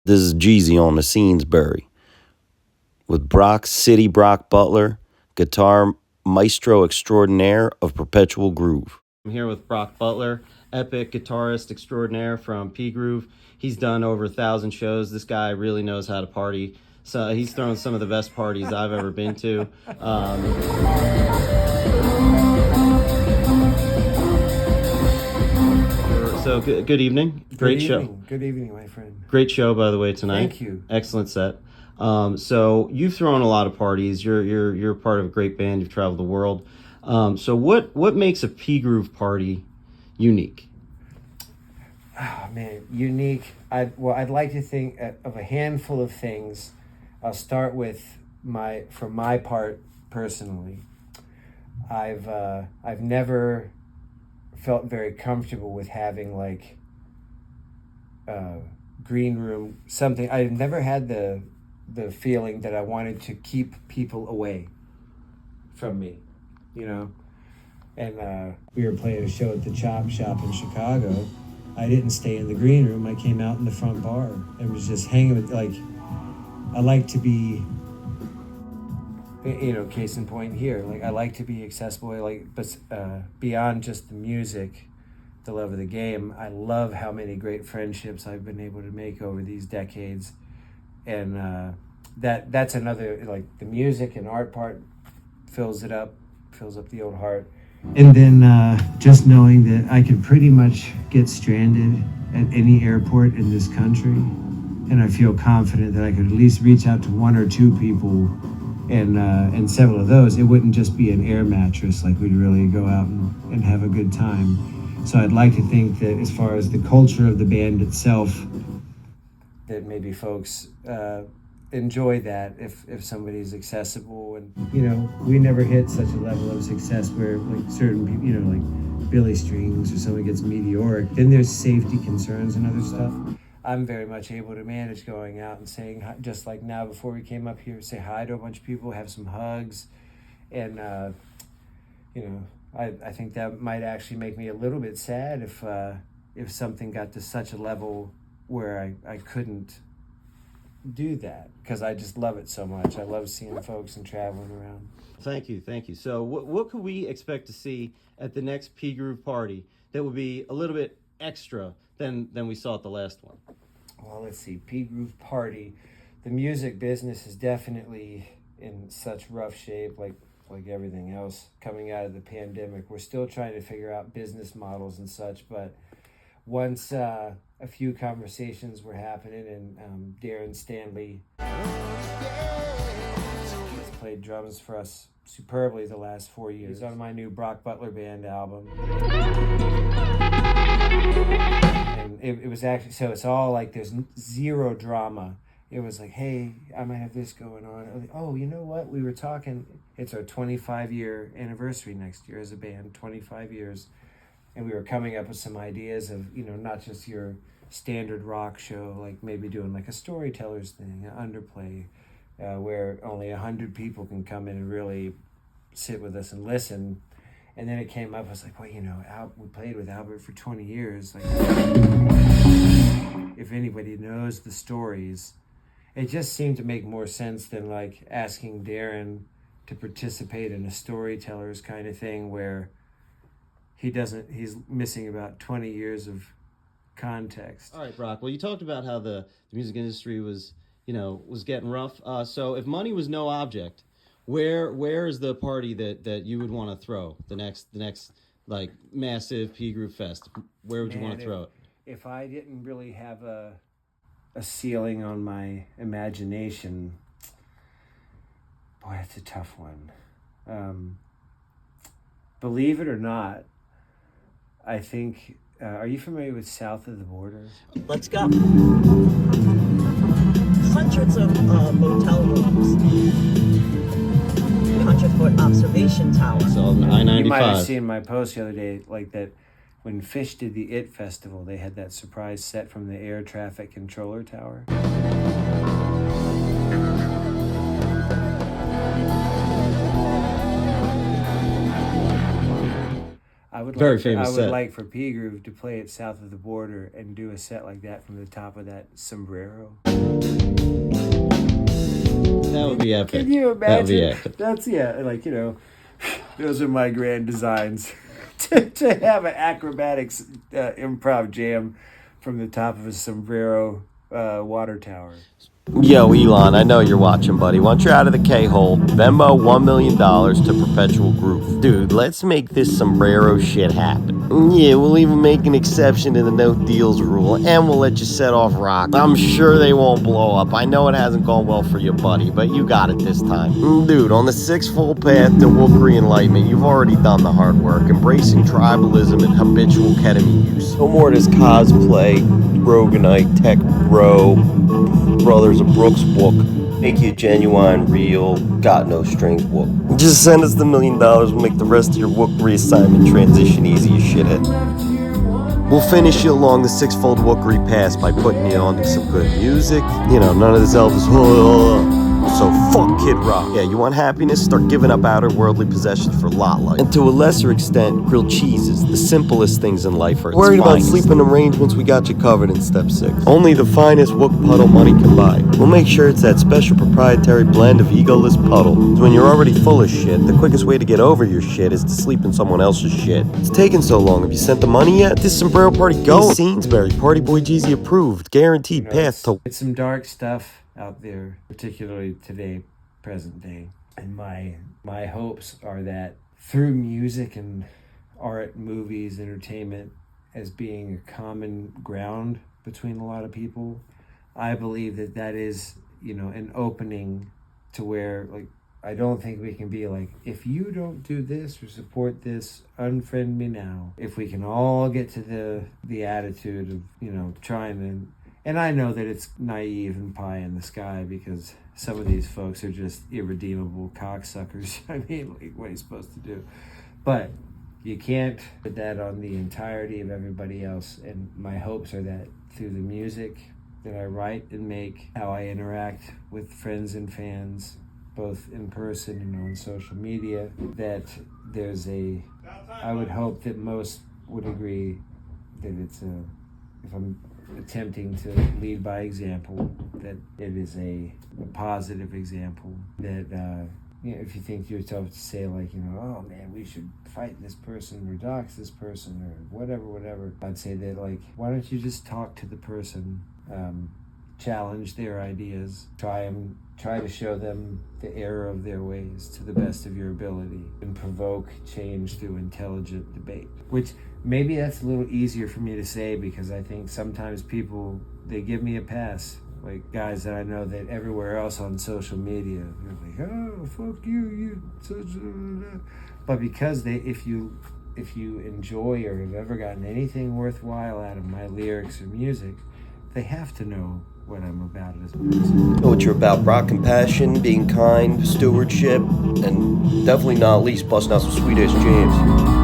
This is Geezy on the Scenesberry with Brock Butler, guitar maestro extraordinaire of Perpetual Groove. I'm here with Brock Butler, epic guitarist extraordinaire from Pgroove. He's done over 1,000 shows. This guy really knows how to party. So he's thrown some of the best parties I've ever been to. So good evening. Great show. Good evening, my friend. Great show, by the way, tonight. Thank you. Excellent set. So you've thrown a lot of parties. You're part of a great band. You've traveled the world. So what makes a Pgroove party unique? Oh man, unique. I'd like to think of a handful of things. I'll start with for my part personally. I've never felt very comfortable with having like green room something. I've never had the feeling that I wanted to keep people away from me, you know. And we were playing a show at the Chop Shop in Chicago. I didn't stay in the green room. I came out in the front bar and was just hanging with, like, I like to be, you know, case in point here, like I like to be accessible, like, but beyond just the music, the love of the game, I love how many great friendships I've been able to make over these decades. And that's another, like, the music and art part fills up the old heart. And then just knowing that I could pretty much get stranded at any airport in this country, and I feel confident that I could at least reach out to one or two people, and several of those, it wouldn't just be an air mattress, like we'd really go out and have a good time. So I'd like to think that as far as the culture of the band itself, that maybe folks enjoy that if somebody's accessible. And, you know, we never hit such a level of success where, like, certain people, you know, like Billy Strings or someone gets meteoric, then there's safety concerns and other stuff. I'm very much able to manage going out and saying hi, just like now before we came up here, say hi to a bunch of people, have some hugs. And, you know, I think that might actually make me a little bit sad if something got to such a level where I couldn't do that, because I just love it so much. I love seeing folks and traveling around. Thank you. So what could we expect to see at the next Pgroove party that would be a little bit extra than we saw at the last one? Well, let's see. Pgroove party. The music business is definitely in such rough shape, like everything else coming out of the pandemic. We're still trying to figure out business models and such, but once a few conversations were happening, and Darren Stanley has played drums for us superbly the last 4 years. He's on my new Brock Butler Band album. And it was actually, so it's all like there's zero drama. It was like, hey, I might have this going on. Oh, you know what? We were talking, it's our 25-year anniversary next year as a band, 25 years. And we were coming up with some ideas of, you know, not just your standard rock show, like maybe doing like a storyteller's thing, an underplay, where only 100 people can come in and really sit with us and listen. And then it came up, I was like, well, you know, we played with Albert for 20 years. Like, if anybody knows the stories, it just seemed to make more sense than like asking Darren to participate in a storyteller's kind of thing where he's missing about 20 years of context. All right, Brock. Well, you talked about how the music industry was getting rough. So if money was no object, where is the party that you would want to throw the next like massive Pgroove fest? Where would you want to throw it? If I didn't really have a ceiling on my imagination, boy, that's a tough one. Believe it or not, I think, are you familiar with South of the Border? Let's go. Hundreds of motel rooms. 100-foot observation tower. So on I-95. You might have seen my post the other day, like that when Fish did the IT Festival, they had that surprise set from the air traffic controller tower. Very famous I would set. like for Pgroove to play it south of the border and do a set like that from the top of that sombrero. That would be epic. Can you imagine? That would be epic. That's, yeah, like, you know, those are my grand designs. to have an acrobatics improv jam from the top of a sombrero water tower. Yo, Elon, I know you're watching, buddy. Once you're out of the K-hole, Venmo $1 million to Perpetual Groove. Dude, let's make this sombrero shit happen. Yeah, we'll even make an exception to the no deals rule, and we'll let you set off rock. I'm sure they won't blow up. I know it hasn't gone well for you, buddy, but you got it this time. Dude, on the sixfold path to Wookery enlightenment, you've already done the hard work, embracing tribalism and habitual ketamine use. No more this cosplay, Roganite, tech bro, Brothers of Brooks book. Make you genuine, real, got no strings book. Just send us the $1 million. We'll make the rest of your Wook reassignment transition easy, you shithead. We'll finish you along the sixfold Wookery pass by putting you on to some good music. You know, none of this Elvis. So fuck Kid Rock. Yeah, you want happiness? Start giving up outer worldly possessions for lot life. And to a lesser extent, grilled cheeses. The simplest things in life are its worried about sleeping arrangements, we got you covered in step 6. Only the finest Wook puddle money can buy. We'll make sure it's that special proprietary blend of egoless puddle. When you're already full of shit, the quickest way to get over your shit is to sleep in someone else's shit. It's taken so long. Have you sent the money yet? This sombrero party going. Scenesberry, Party Boy Geezy approved. Guaranteed path to... It's some dark stuff out there, particularly today, present day. And my hopes are that through music and art, movies, entertainment, as being a common ground between a lot of people, I believe that is, you know, an opening to where, like, I don't think we can be like, if you don't do this or support this, unfriend me now. If we can all get to the attitude of, you know, trying to... And I know that it's naive and pie in the sky because some of these folks are just irredeemable cocksuckers. I mean, like, what are you supposed to do? But you can't put that on the entirety of everybody else. And my hopes are that through the music that I write and make, how I interact with friends and fans, both in person and on social media, that there's I would hope that most would agree that it's if I'm attempting to lead by example, that it is a positive example, that you know, if you think to yourself to say, like, you know, oh man, we should fight this person or dox this person or whatever, I'd say that, like, why don't you just talk to the person, challenge their ideas, try to show them the error of their ways to the best of your ability, and provoke change through intelligent debate. Which maybe that's a little easier for me to say because I think sometimes people, they give me a pass. Like guys that I know that everywhere else on social media, they're like, oh, fuck you such a... But because if you enjoy or have ever gotten anything worthwhile out of my lyrics or music, they have to know what I'm about as a person. Know what you're about, Brock. Compassion, being kind, stewardship, and definitely not least busting out some sweet-ass jams.